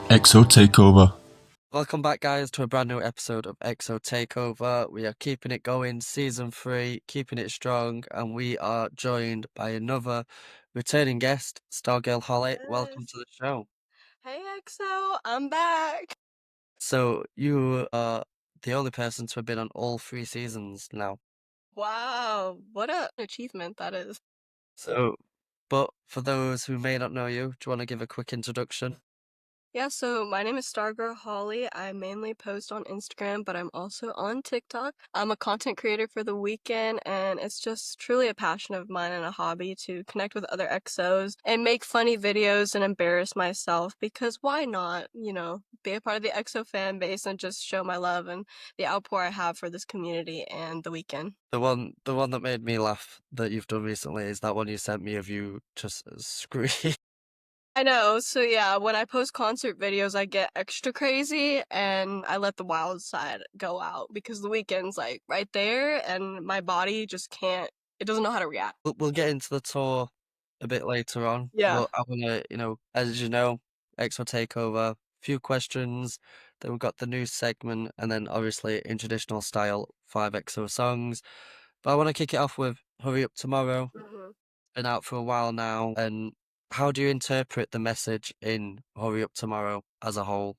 XO TakeOver. Welcome back, guys, to a brand new episode of XO TakeOver. We are keeping it going, season 3, keeping it strong, and we are joined by another returning guest, Stargirl Holly. Welcome Yes. to the show. Hey EXO, I'm back. So, you are the only person to have been on all 3 seasons now. Wow, what an achievement that is. So, but for those who may not know you, do you want to give a quick introduction? Yeah, so my name is Stargirl Holly. I mainly post on Instagram, but I'm also on TikTok. I'm a content creator for the Weeknd, and it's just truly a passion of mine and a hobby to connect with other XOs and make funny videos and embarrass myself because why not, be a part of the XO fan base and just show my love and the outpour I have for this community and the Weeknd. The one that made me laugh that you've done recently is that one you sent me of you just screaming. I know. So yeah, when I post concert videos, I get extra crazy and I let the wild side go out because the weekend's like right there and my body just can't, it doesn't know how to react. We'll get into the tour a bit later on, Yeah. but I wanna, as you know, XO TakeOver, few questions, then we've got the news segment, and then obviously in traditional style, 5 XO songs. But I wanna kick it off with Hurry Up Tomorrow. Mhm. Been out for a while now, and how do you interpret the message in Hurry Up Tomorrow as a whole?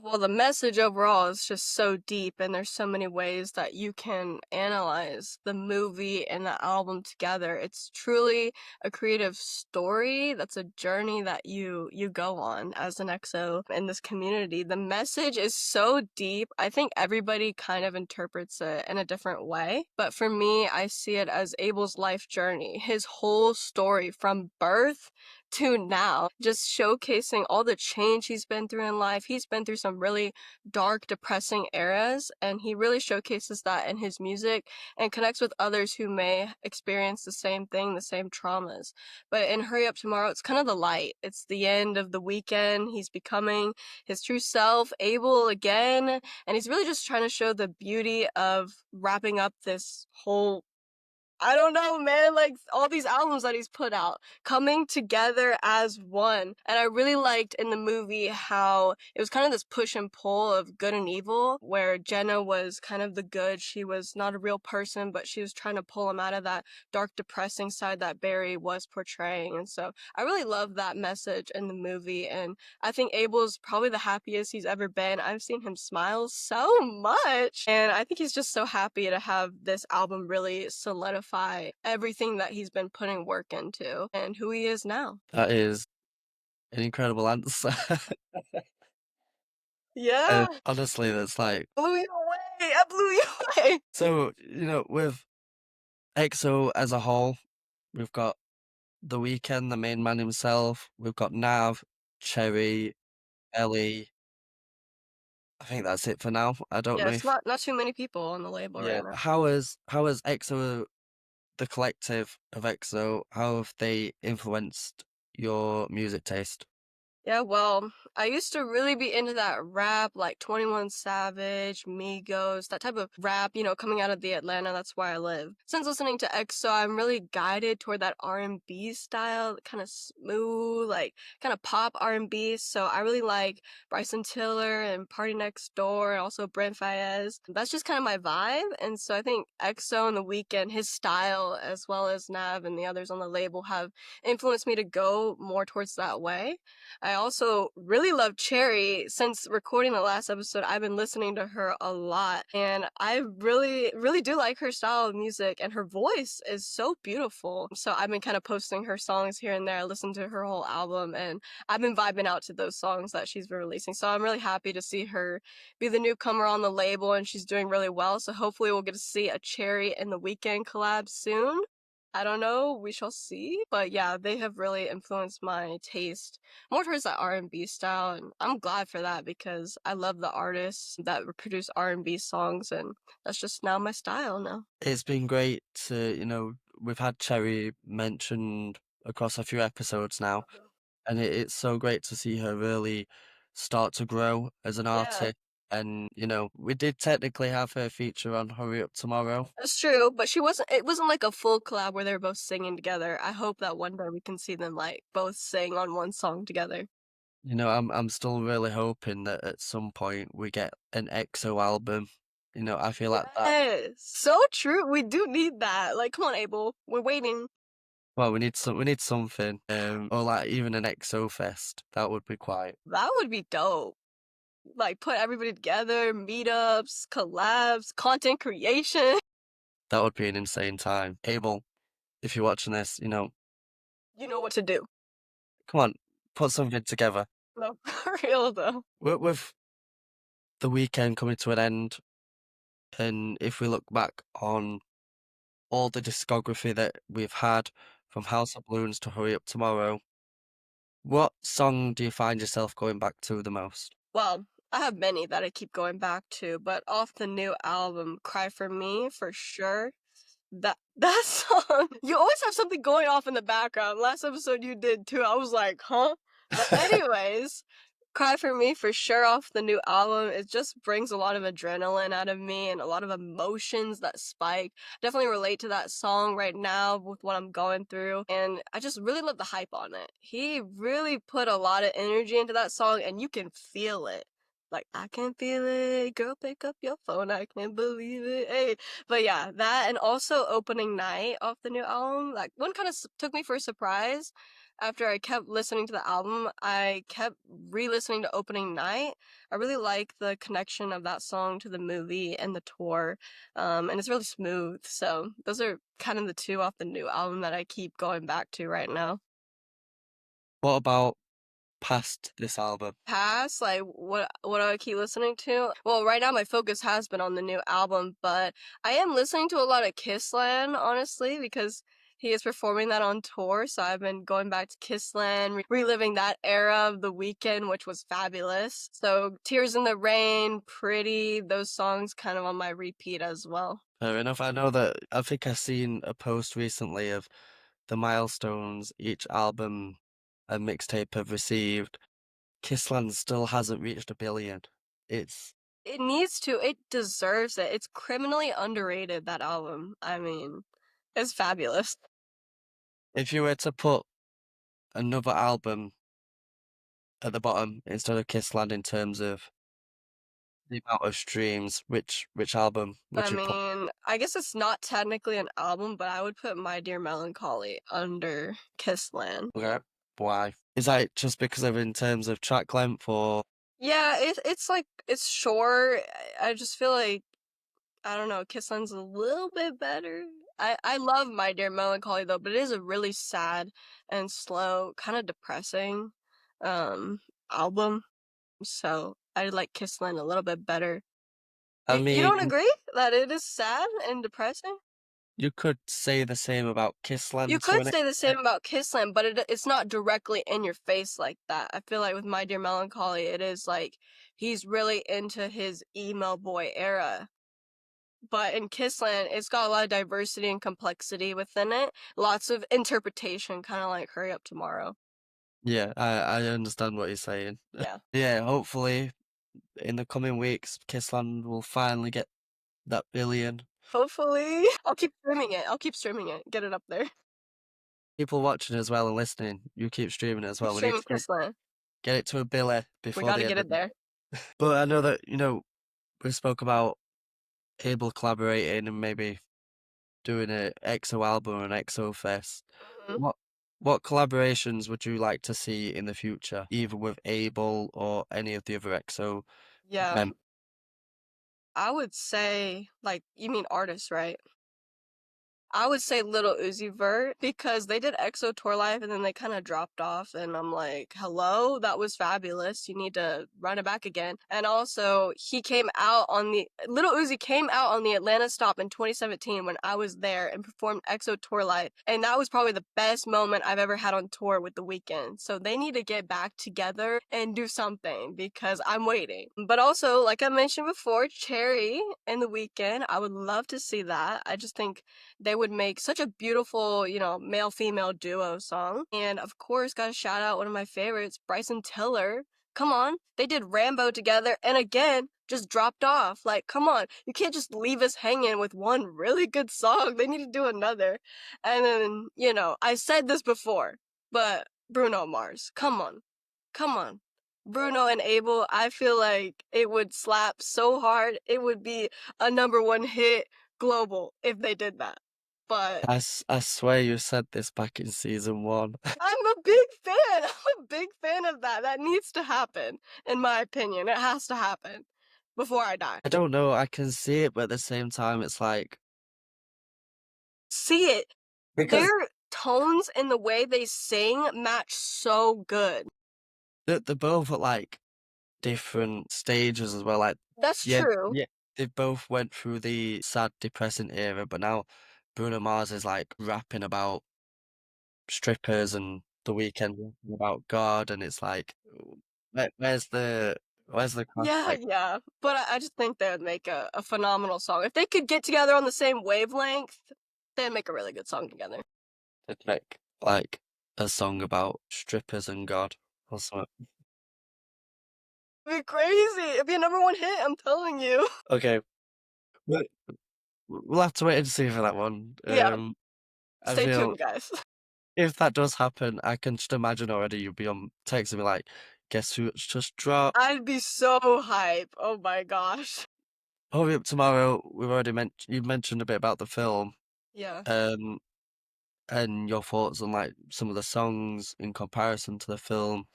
Well, the message overall is just so deep, and there's so many ways that you can analyze the movie and the album together. It's truly a creative story. That's a journey that you go on as an EXO in this community. The message is so deep. I think everybody kind of interprets it in a different way, but for me, I see it as Abel's life journey, his whole story from birth to now, just showcasing all the change he's been through in life. He's been through some really dark, depressing eras, and he really showcases that in his music and connects with others who may experience the same thing, the same traumas. But in Hurry Up Tomorrow, it's kind of the light. It's the end of the weekend. He's becoming his true self, Abel again, and he's really just trying to show the beauty of wrapping up this whole, I don't know, man, like all these albums that he's put out coming together as one. And I really liked in the movie how it was kind of this push and pull of good and evil, where Jenna was kind of the good. She was not a real person, but she was trying to pull him out of that dark, depressing side that Barry was portraying. And so I really love that message in the movie. And I think Abel's probably the happiest he's ever been. I've seen him smile so much. And I think he's just so happy to have this album really solidify everything that he's been putting work into and who he is now. That is an incredible answer. Yeah. Honestly, that's like Blew you away. I blew you away. so, with EXO as a whole, we've got The Weeknd, the main man himself. We've got Nav, Cherry, Ellie. I think that's it for now. I don't Yeah, know it's if not too many people on the label yeah. right now. How has EXO, the collective of EXO, how have they influenced your music taste? Yeah, well, I used to really be into that rap, like 21 Savage, Migos, that type of rap, coming out of the Atlanta, that's where I live. Since listening to EXO, I'm really guided toward that R&B style, kind of smooth, like kind of pop R&B. So I really like Bryson Tiller and Party Next Door, and also Brent Faiyaz. That's just kind of my vibe. And so I think EXO and The Weeknd, his style, as well as Nav and the others on the label, have influenced me to go more towards that way. I also really love Cherry. Since recording the last episode, I've been listening to her a lot, and I really, really do like her style of music, and her voice is so beautiful. So I've been kind of posting her songs here and there. I listened to her whole album, and I've been vibing out to those songs that she's been releasing. So I'm really happy to see her be the newcomer on the label, and she's doing really well. So hopefully we'll get to see a Cherry and the Weeknd collab soon. I don't know, we shall see. But yeah, they have really influenced my taste more towards that R&B style, and I'm glad for that because I love the artists that produce R&B songs, and that's just now my style now. It's been great to, we've had Cherry mentioned across a few episodes now, and it's so great to see her really start to grow as an Yeah, artist. And, we did technically have her feature on Hurry Up Tomorrow. that's true, but it wasn't like a full collab where they're both singing together. I hope that one day we can see them like both sing on one song together. I'm still really hoping that at some point we get an EXO album. I feel like that. Yes, so true. We do need that. Like, come on, Abel. We're waiting. Well, we need something, or like even an EXO fest. That would be quite. That would be dope. Like, put everybody together, meetups, collabs, content creation. That would be an insane time. Abel, if you're watching this, You know what to do. come on, put something together. No, for real though. With the weekend coming to an end, and if we look back on all the discography that we've had, from House of Balloons to Hurry Up Tomorrow, what song do you find yourself going back to the most? Well, I have many that I keep going back to, but off the new album, Cry for Me, for sure. That song, you always have something going off in the background. Last episode you did too. I was like, huh? But anyways, Cry for Me for sure off the new album. It just brings a lot of adrenaline out of me and a lot of emotions that spike. Definitely relate to that song right now with what I'm going through. And I just really love the hype on it. He really put a lot of energy into that song and you can feel it. Like, I can feel it. Girl, pick up your phone. I can't believe it. Hey. But yeah, that and also Opening Night off the new album. Like, one kind of took me for a surprise after I kept listening to the album, I kept re-listening to Opening Night. I really like the connection of that song to the movie and the tour, and it's really smooth. So those are kind of the two off the new album that I keep going back to right now. What about past this album? Past, like what do I keep listening to? Well, right now my focus has been on the new album, but I am listening to a lot of Kissland, honestly, because he is performing that on tour. So I've been going back to Kissland, reliving that era of the weekend, which was fabulous. So Tears in the Rain, Pretty, those songs kind of on my repeat as well. Fair enough. I think I've seen a post recently of the milestones each album and mixtape have received. Kissland still hasn't reached 1 billion. It's It needs to, it deserves it. It's criminally underrated, that album. I mean, it's fabulous. If you were to put another album at the bottom instead of Kissland in terms of the amount of streams, which album would I you put? mean, I guess it's not technically an album, but I would put My Dear Melancholy under Kissland. Okay. Why? Is that just because of in terms of track length or Yeah, it's like it's short. I just feel like I don't know, Kissland's a little bit better. I love My Dear Melancholy though, but it is a really sad and slow, kind of depressing um album. So I like Kissland a little bit better. I You don't mean, agree that it is sad and depressing? you could say the same about You Kissland to could an say the extent. same about Kissland, but it's not directly in your face like that. I feel like with My Dear Melancholy, it is like he's really into his emo boy era. But in Kissland, it's got a lot of diversity and complexity within it. Lots of interpretation, kind of like Hurry Up Tomorrow. Yeah, I understand what you're saying. Yeah. Yeah, hopefully in the coming weeks, Kissland will finally get that billion. Hopefully. I'll keep streaming it. I'll keep streaming it. Get it up there. People watching as well and listening, you keep streaming it as Keep well. We need streaming to Kissland. get it to 1 billion We before gotta the get end of it the there. But I know that, we spoke about Abel collaborating and maybe doing a EXO album or an EXO fest. Mhm. What what collaborations would you like to see in the future, either with Abel or any of the other EXO Yeah. members? I would say, like, you mean artists, right? I would say Little Uzi Vert because they did EXO Tour Live and then they kind of dropped off and I'm like, hello, that was fabulous. You need to run it back again. And also, he came out on the Little Uzi came out on the Atlanta stop in 2017 when I was there and performed EXO Tour Live, and that was probably the best moment I've ever had on tour with The Weeknd. So they need to get back together and do something because I'm waiting. But also, like I mentioned before, Cherry and The Weeknd, I would love to see that. I just think they would make such a beautiful, male female duo song. And of course, gotta shout out one of my favorites, Bryson Tiller. Come on, they did Rambo together and again just dropped off. Like, come on, you can't just leave us hanging with one really good song. They need to do another. And then, I said this before, but Bruno Mars, come on, come on. Bruno and Abel, I feel like it would slap so hard, it would be a number one hit global if they did that. But I swear you said this back in season 1. I'm a big fan. I'm a big fan of that. That needs to happen, in my opinion. It has to happen before I die. I don't know, I can see it, but at the same time, it's like See it. because Their tones and the way they sing match so good. they're both at, like, different stages as well, like, That's yeah, true. yeah, they both went through the sad, depressing era, but now Bruno Mars is, like, rapping about strippers and The Weeknd rapping about God, and it's like, where's the Yeah, conflict? yeah. But I just think they would make a phenomenal song. If they could get together on the same wavelength, they'd make a really good song together. They'd make, like, a song about strippers and God or something. It'd be crazy. It'd be a number one hit, I'm telling you. Okay, we we'll have to wait and see for that one. Yeah, I stay feel tuned, guys. if that does happen, I can just imagine already you'll be on texting me like, "Guess who it's just dropped? I'd be so hype. Oh my gosh. Hurry up tomorrow." We've already you mentioned a bit about the film, Yeah, um, and your thoughts on, like, some of the songs in comparison to the film.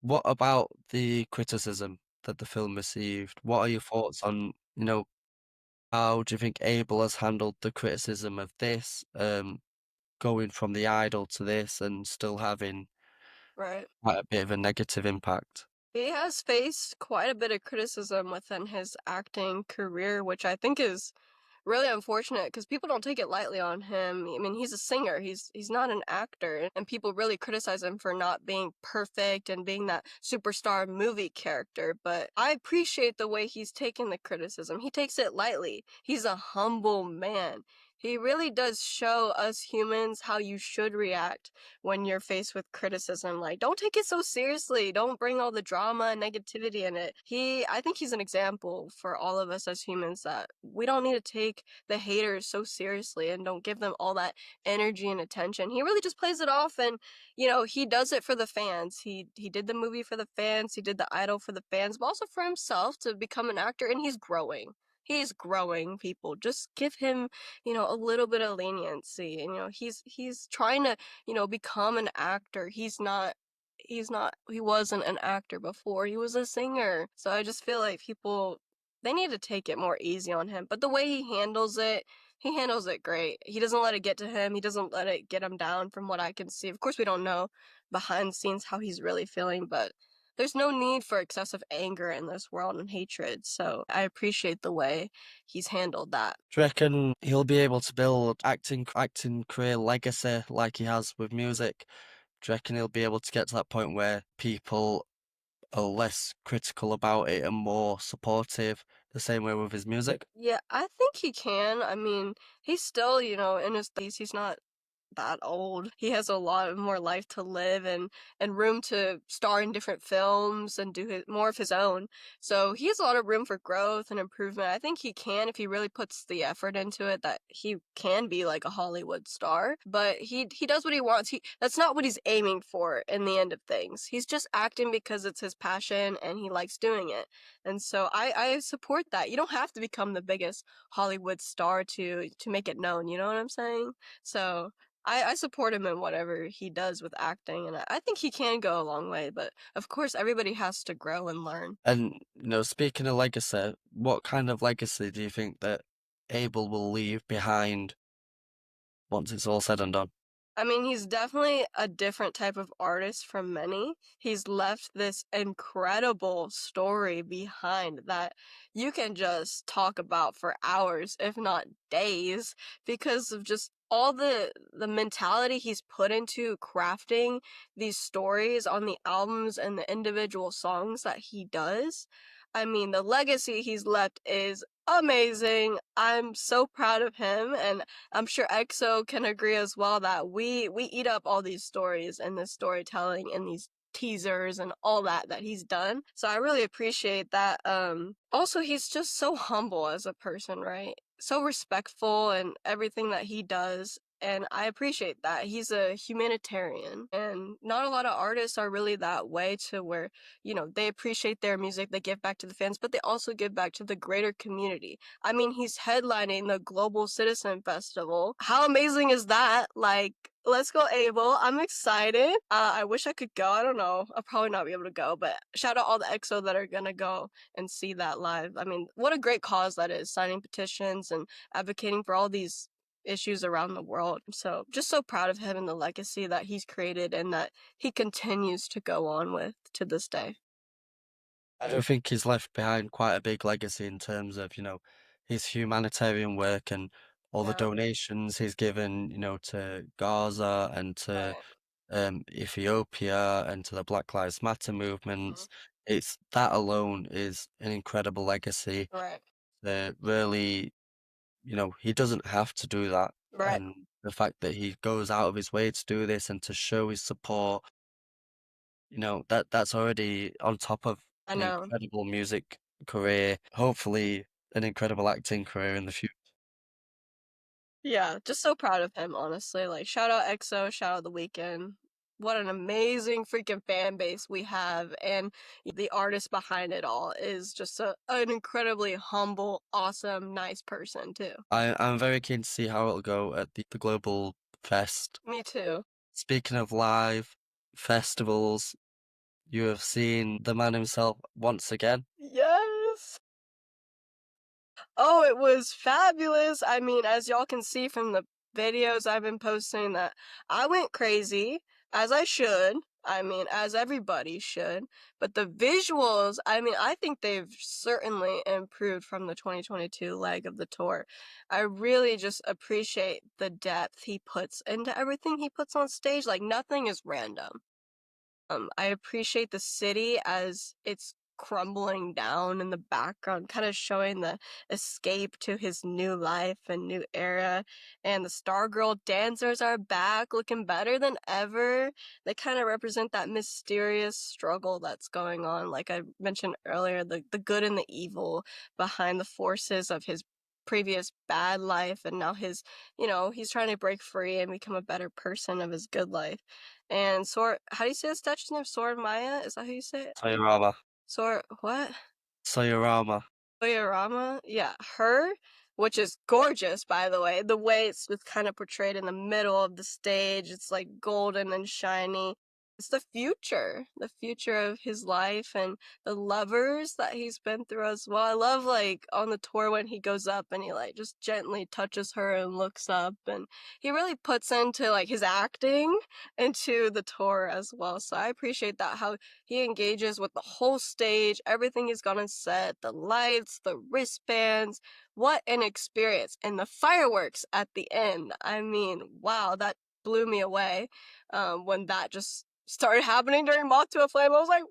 What about the criticism that the film received? What are your thoughts on, how do you think Abel has handled the criticism of this, going from The Idol to this and still having right. quite a bit of a negative impact? He has faced quite a bit of criticism within his acting career, which I think is really unfortunate because people don't take it lightly on him. I mean, he's a singer. He's not an actor, and people really criticize him for not being perfect and being that superstar movie character. But I appreciate the way he's taken the criticism. He takes it lightly. He's a humble man. He really does show us humans how you should react when you're faced with criticism. Like, don't take it so seriously. Don't bring all the drama and negativity in it. I think he's an example for all of us as humans that we don't need to take the haters so seriously and don't give them all that energy and attention. He really just plays it off and he does it for the fans. He did the movie for the fans, he did the idol for the fans, but also for himself to become an actor and he's growing. He's growing, people. Just give him, a little bit of leniency. And he's trying to, become an actor. He wasn't an actor before. He was a singer. So I just feel like people they need to take it more easy on him. But the way he handles it great. He doesn't let it get to him. He doesn't let it get him down from what I can see. Of course, we don't know behind the scenes how he's really feeling, but there's no need for excessive anger in this world and hatred. So I appreciate the way he's handled that. Do you reckon he'll be able to build acting career legacy like he has with music? Do you reckon he'll be able to get to that point where people are less critical about it and more supportive, the same way with his music? Yeah, I think he can. I mean, he's still, in his 30s. He's not that old. He has a lot more life to live and room to star in different films and do more of his own. So he has a lot of room for growth and improvement. I think he can if he really puts the effort into it that he can be like a Hollywood star. But he does what he wants. That's not what he's aiming for in the end of things. He's just acting because it's his passion and he likes doing it. And so I support that. You don't have to become the biggest Hollywood star to make it known, you know what I'm saying? So I support him in whatever he does with acting, and I think he can go a long way, but of course, everybody has to grow and learn. And, speaking of legacy, what kind of legacy do you think that Abel will leave behind once it's all said and done? I mean, he's definitely a different type of artist from many. He's left this incredible story behind that you can just talk about for hours, if not days, because of just all the mentality he's put into crafting these stories on the albums and the individual songs that he does. I mean, the legacy he's left is amazing. I'm so proud of him, and I'm sure EXO can agree as well that we eat up all these stories and this storytelling and these teasers and all that he's done. So I really appreciate that. Also he's just so humble as a person, right? So respectful and everything that he does. and I appreciate that. He's a humanitarian, and not a lot of artists are really that way to where, they appreciate their music, they give back to the fans, but they also give back to the greater community. I mean, he's headlining the Global Citizen Festival. How amazing is that? Like, let's go, Abel. I'm excited. I wish I could go. I don't know. I'll probably not be able to go, but shout out all the EXO that are gonna go and see that live. I mean, what a great cause that is, signing petitions and advocating for all these issues around the world. So just so proud of him and the legacy that he's created and that he continues to go on with to this day. I do think he's left behind quite a big legacy in terms of, his humanitarian work and all the Yeah, donations he's given, to Gaza and to right. Ethiopia and to the Black Lives Matter Mhm. movements. It's that alone is an incredible legacy. Right. That really, he doesn't have to do that. Right. And the fact that he goes out of his way to do this and to show his support, that's already on top of I an know. incredible music career, hopefully an incredible acting career in the future. Yeah, just so proud of him, honestly. Like, shout out EXO, shout out The Weeknd. What an amazing freaking fan base we have, and the artist behind it all is just an incredibly humble, awesome, nice person too. I'm very keen to see how it'll go at the Global Fest. Me too. Speaking of live festivals, you have seen the man himself once again. Yes. Oh, it was fabulous. I mean, as y'all can see from the videos I've been posting, that I went crazy, as I should. I mean, as everybody should. But the visuals, I mean, I think they've certainly improved from the 2022 leg of the tour. I really just appreciate the depth he puts into everything he puts on stage. Like, nothing is random. I appreciate the city as it's crumbling down in the background, kind of showing the escape to his new life and new era. And the Stargirl dancers are back, looking better than ever. They kind of represent that mysterious struggle that's going on, like I mentioned earlier, the good and the evil behind the forces of his previous bad life, and now he's trying to break free and become a better person of his good life. And how do you say the statue's name? Sora Maya? Is that how you say it? Soyorama. Sora what? Soyorama. Oyarama? Yeah, her, which is gorgeous, by the way. The way it's kind of portrayed in the middle of the stage, it's like golden and shiny. It's the future of his life and the lovers that he's been through as well. I love, like, on the tour when he goes up and he, like, just gently touches her and looks up, and he really puts into, like, his acting into the tour as well. So I appreciate that, how he engages with the whole stage, everything he's got on set, the lights, the wristbands. What an experience. And the fireworks at the end. I mean, wow, that blew me away. When that just started happening during Moth to a Flame, I was like,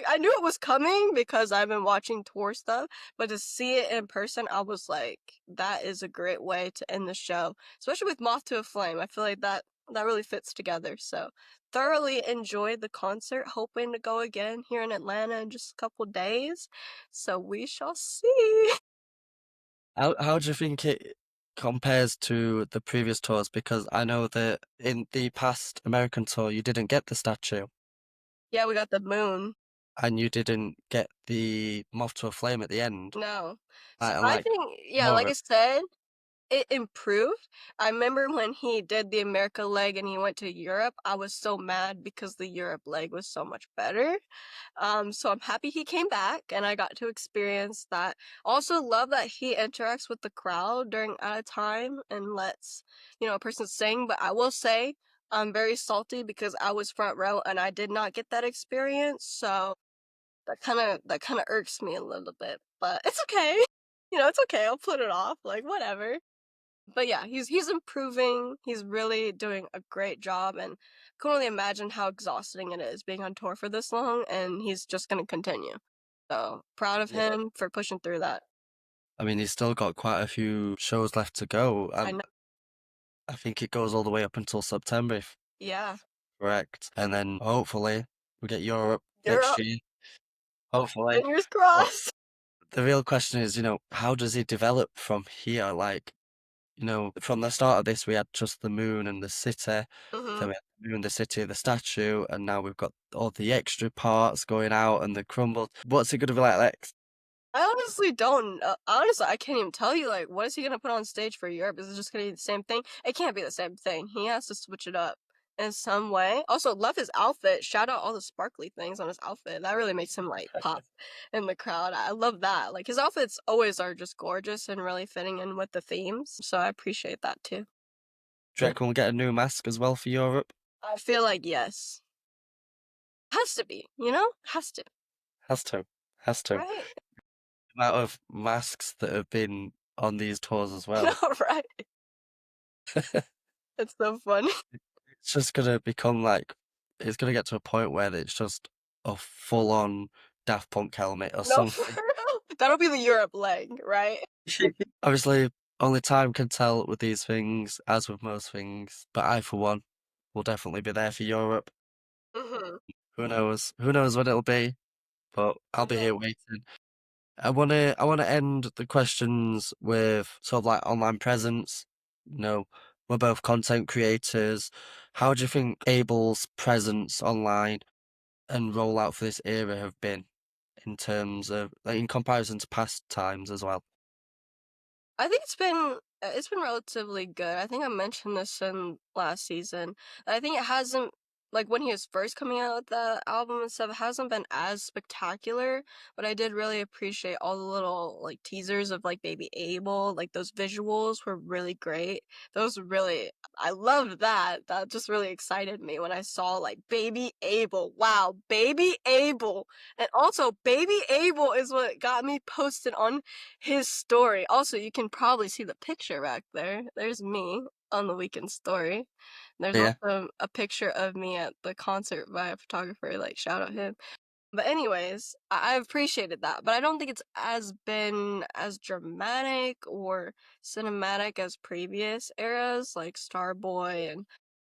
I knew it was coming because I've been watching tour stuff, but to see it in person, I was like, that is a great way to end the show, especially with Moth to a Flame. I feel like that really fits together. So thoroughly enjoyed the concert, hoping to go again here in Atlanta in just a couple days. So we shall see. How do you think it compares to the previous tours? Because I know that in the past American tour, you didn't get the statue Yeah, we got the moon. and you didn't get the moth to a flame at the end. No. So And I like, think, yeah, like more, I said, it improved. I remember when he did the America leg and he went to Europe, I was so mad because the Europe leg was so much better. So I'm happy he came back and I got to experience that. Also love that he interacts with the crowd during at a time and lets, a person sing. But I will say I'm very salty because I was front row and I did not get that experience. So that kinda irks me a little bit. But it's okay. It's okay. I'll put it off. Like, whatever. But yeah, he's improving. He's really doing a great job, and can only imagine how exhausting it is being on tour for this long, and he's just gonna continue. So proud of yeah. him for pushing through that. I mean, he's still got quite a few shows left to go, I and know. I think it goes all the way up until September, if Yeah. correct. And then hopefully we get Europe You're next up. year. Hopefully. Fingers But crossed. the real question is, how does he develop from here? Like, from the start of this, we had just the moon and the city, then Mhm. we had the moon, the city, the statue, and now we've got all the extra parts going out and the crumble. What's it gonna be like next? I honestly don't honestly, I can't even tell you, like, what is he gonna put on stage for Europe? Is it just gonna be the same thing? It can't be the same thing. He has to switch it up in some way. Also, love his outfit. Shout out all the sparkly things on his outfit. That really makes him, like, pop in the crowd. I love that. Like, his outfits always are just gorgeous and really fitting in with the themes, so I appreciate that too. Do you reckon we'll get a new mask as well for Europe? I feel like yes. Has to be, you know? Has to, Has to. Has to. right? The amount of masks that have been on these tours as No, well. right? It's so funny. It's just gonna become like it's gonna get to a point where it's just a full on Daft Punk helmet or No, for something. real. That'll be the Europe leg, right? Obviously, only time can tell with these things, as with most things, but I, for one, will definitely be there for Europe. Mhm. Who knows? Who knows what it'll be, but I'll be here Mhm. waiting. I wanna end the questions with sort of like online presence. You know, we're both content creators. How do you think Abel's presence online and rollout for this era have been in terms of like, in comparison to past times as well? I think it's been relatively good. I think I mentioned this in last season. I think it hasn't like when he was first coming out with the album and stuff, it hasn't been as spectacular, but I did really appreciate all the little like teasers of like baby Abel, like those visuals were really great. Those really I loved that. That just really excited me when I saw like baby Abel. Wow, baby Abel. And also baby Abel is what got me posted on his story. Also, you can probably see the picture back there. There's me on the Weekend story. There's Yeah. also a picture of me at the concert by a photographer, like shout out him. But anyways, I appreciated that, but I don't think it's as been as dramatic or cinematic as previous eras like Starboy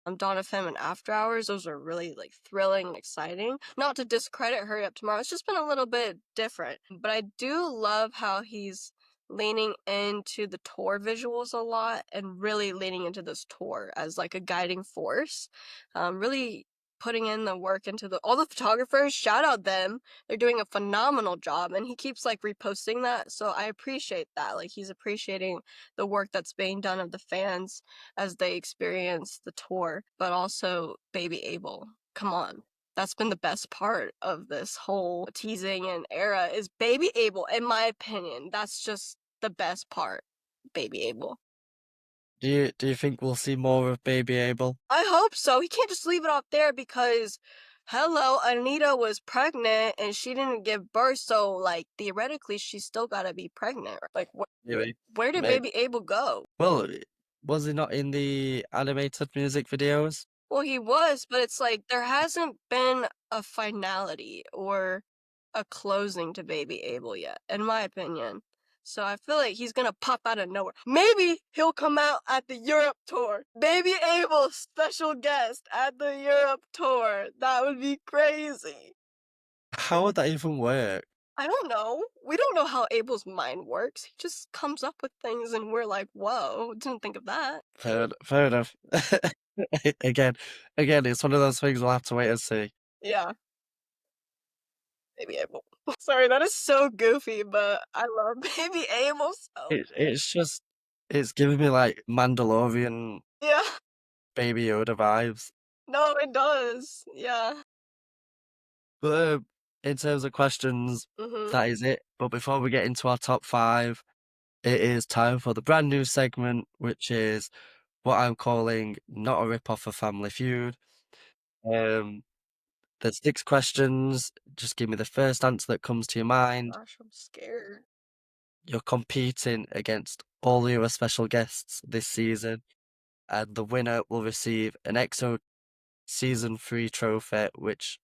and Dawn of Femme and After Hours. Those are really like thrilling and exciting. Not to discredit Hurry Up Tomorrow, it's just been a little bit different. But I do love how he's leaning into the tour visuals a lot and really leaning into this tour as like a guiding force. Really putting in the work into the all the photographers, shout out them. They're doing a phenomenal job and he keeps like reposting that. So I appreciate that. Like he's appreciating the work that's being done of the fans as they experience the tour, but also baby Abel. Come on. That's been the best part of this whole teasing and era is baby Abel, in my opinion. That's just the best part. Baby Abel. Do you think we'll see more of Baby Abel? I hope so. He can't just leave it off there because hello, Anita was pregnant and she didn't give birth, so like theoretically she's still gotta be pregnant. Like Maybe. where did Maybe. baby Abel go? Well, was he not in the animated music videos? Well, he was, but it's like there hasn't been a finality or a closing to Baby Abel yet, in my opinion. So I feel like he's gonna pop out of nowhere. Maybe he'll come out at the Europe tour. Baby Abel, special guest at the Europe tour. That would be crazy. How would that even work? I don't know. We don't know how Abel's mind works. He just comes up with things and we're like, whoa, didn't think of that. Fair enough. Again, again, it's one of those things we'll have to wait and see. Yeah. Baby Abel. Sorry, that is so goofy, but I love Baby Abel so It's just it's giving me like Mandalorian yeah. Baby Yoda vibes. No, it does. Yeah. But in terms of questions, Mhm. that is it. But before we get into our top five, it is time for the brand new segment, which is what I'm calling not a rip off of Family Feud. Um, there's six questions. Just give me the first answer that comes to your mind. Gosh, I'm scared. You're competing against all the other special guests this season, and the winner will receive an XO Season 3 trophy, which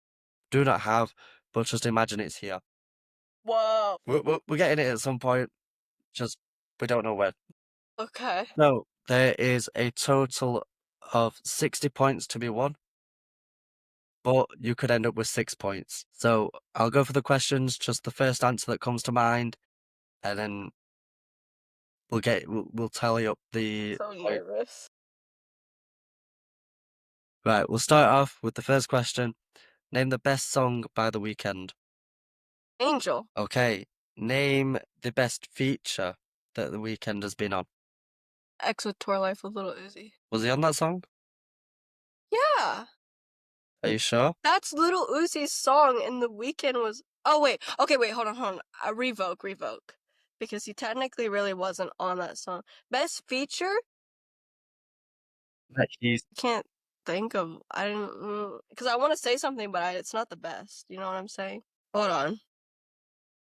do not have, but just imagine it's here. Whoa. We're getting it at some point, just we don't know when. Okay. So, there is a total of 60 points to be won, but you could end up with 6 points. So, I'll go for the questions, just the first answer that comes to mind, and then we'll tally up the So point. nervous. Right, we'll start off with the first question. Name the best song by The Weeknd. Angel. Okay. Name the best feature that The Weeknd has been on. XO Tour Life with Little Uzi. Was he on that song? Yeah. Are you sure? That's Little Uzi's song and The Weeknd was oh wait. Okay, wait, hold on. Revoke. Because he technically really wasn't on that song. Best feature? Like he's Can't think of I didn't because I want to say something, but it's not the best. You know what I'm saying? Hold on. you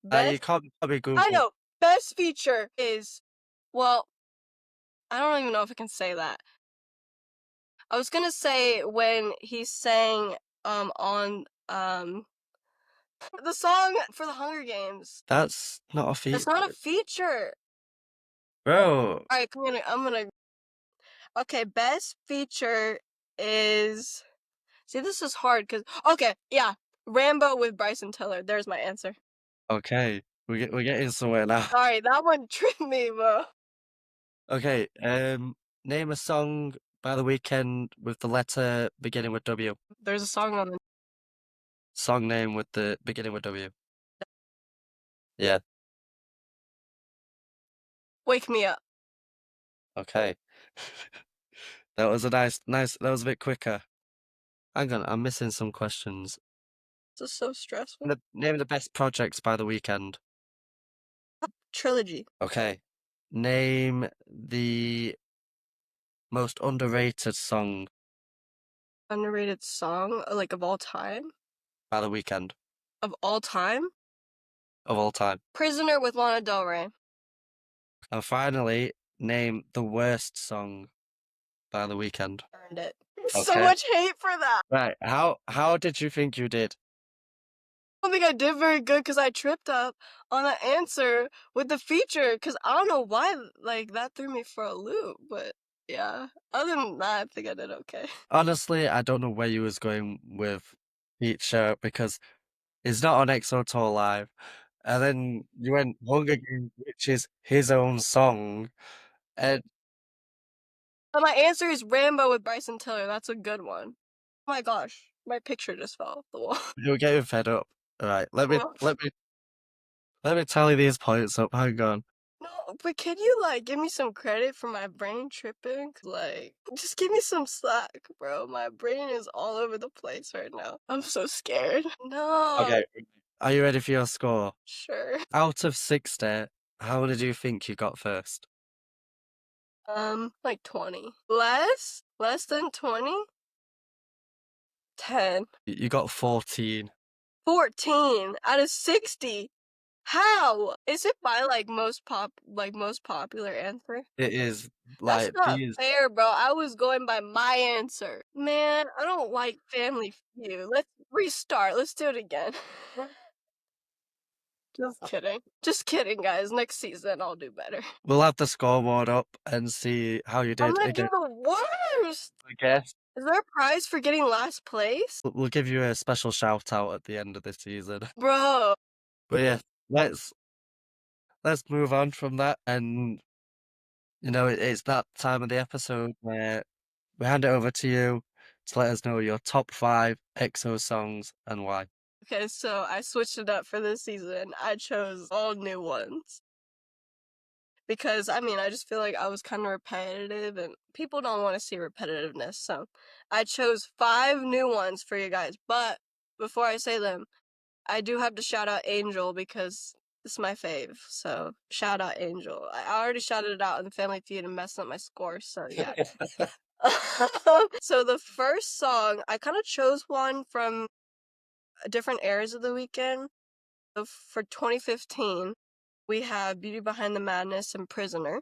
Best can't probably I Google. know. Best feature is well, I don't even know if I can say that. I was gonna say when he sang on the song for the Hunger Games. That's not a That's feature. not a feature. Bro. All right, I'm gonna. Okay, best feature is. See, this is hard because. Okay, yeah, Rambo with Bryson Tiller. There's my answer. Okay. We're getting somewhere now. Sorry, that one tripped me, bro. Okay, name a song by The Weeknd with the letter beginning with W. There's a song on the. Song name with the beginning with W. Yeah, Wake Me Up. okay. That was a that was a bit quicker. Hang on, I'm missing some questions. This is so stressful. Name the best projects by The Weeknd. Trilogy. Okay. Name the most underrated song Underrated song, like of all time. by The Weeknd Of all time. of all time. Prisoner with Lana Del Rey. And finally, name the worst song by The Weeknd. Earned it. So Okay. much hate for that. Right. How did you think you did? I don't think I did very good because I tripped up on the answer with the feature because I don't know why like that threw me for a loop, but yeah. Other than that, I think I did okay. Honestly, I don't know where you was going with feature because it's not on XO Tour Live. And then you went Hunger Games, which is his own song. And But my answer is Rambo with Bryson Tiller. That's a good one. Oh my gosh, my picture just fell off the wall. you're getting fed up. All right, No, let me tally these points up. Hang on. no, but can you like give me some credit for my brain tripping? Like, just give me some slack, bro. My brain is all over the place right now. I'm so scared. No, Okay, are you ready for your score? sure. Out of 60, how many do you think you got first? Like 20. Less? Less than 20? 10. You got 14. 14 out of 60. How? Is it by like most popular answer? It is That's like not these. fair, bro. I was going by my answer. Man, I don't like Family Feud. Let's restart. Let's do it again. Just kidding. Just kidding, guys. Next season I'll do better. We'll have the scoreboard up and see how you I'm did gonna do again. the worst. I guess. Is there a prize for getting last place? We'll give you a special shout out at the end of this season. Bro. But yeah, let's move on from that. And it's that time of the episode where we hand it over to you to let us know your top 5 EXO songs and why. Okay, so I switched it up for this season. I chose all new ones. Because, I mean, I just feel like I was kind of repetitive and people don't want to see repetitiveness. So I chose 5 new ones for you guys. But before I say them, I do have to shout out Angel because it's my fave. So shout out Angel. I already shouted it out in the Family Feud and messed up my score. So yeah. So the first song, I kind of chose one from different eras of the weekend. So for 2015, we have Beauty Behind the Madness and Prisoner.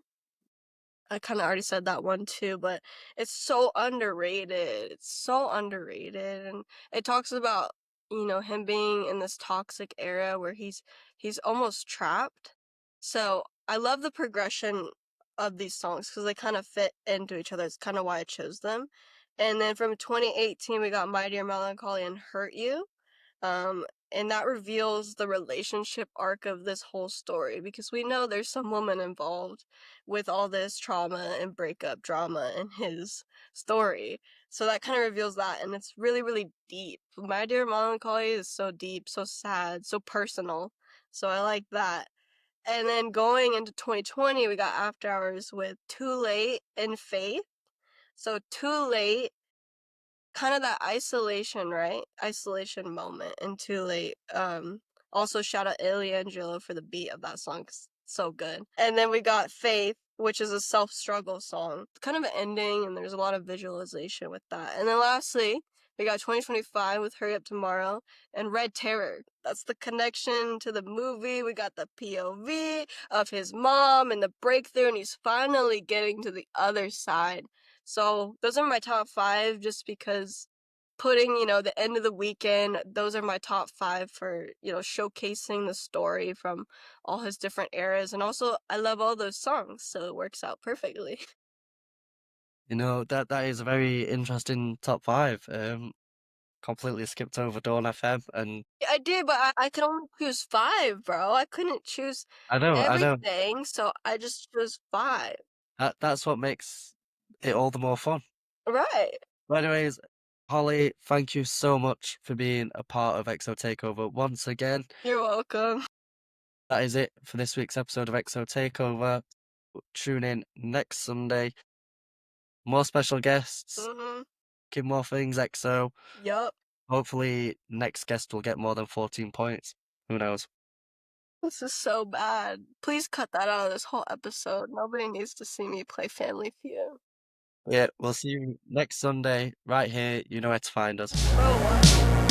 I kind of already said that one too, but it's so underrated. It's so underrated, and it talks about him being in this toxic era where he's almost trapped. So I love the progression of these songs because they kind of fit into each other. It's kind of why I chose them. And then from 2018, we got My Dear Melancholy and Hurt You. and that reveals the relationship arc of this whole story because we know there's some woman involved with all this trauma and breakup drama in his story. So that kind of reveals that, and it's really, really deep. My Dear Melancholy is so deep, so sad, so personal. So I like that. And then going into 2020, we got After Hours with Too Late and Faith. So Too Late, kind of that isolation, right? Isolation moment and Too Late. Also shout out Angelo for the beat of that song. It's so good. And then we got Faith, which is a self-struggle song. Kind of an ending, and there's a lot of visualization with that. And then lastly, we got 2025 with Hurry Up Tomorrow and Red Terror. That's the connection to the movie. We got the POV of his mom and the breakthrough, and he's finally getting to the other side. So those are my top 5 just because putting, the end of the weekend, those are my top 5 for, showcasing the story from all his different eras. And also, I love all those songs, so it works out perfectly. That is a very interesting top 5. Completely skipped over Dawn FM, and Yeah, I did, but I could only choose 5, bro. I couldn't choose I know, everything, so I just chose 5. that's what makes it all the more fun. Right. But anyways, Holly, thank you so much for being a part of XO Takeover once again. You're welcome. That is it for this week's episode of XO Takeover. Tune in next Sunday. More special guests, Mhm. give more things, XO. Yup. Hopefully, next guest will get more than 14 points. Who knows? This is so bad. Please cut that out of this whole episode. Nobody needs to see me play Family Feud. Yeah, we'll see you next Sunday right here. You know where to find us. Bro, what?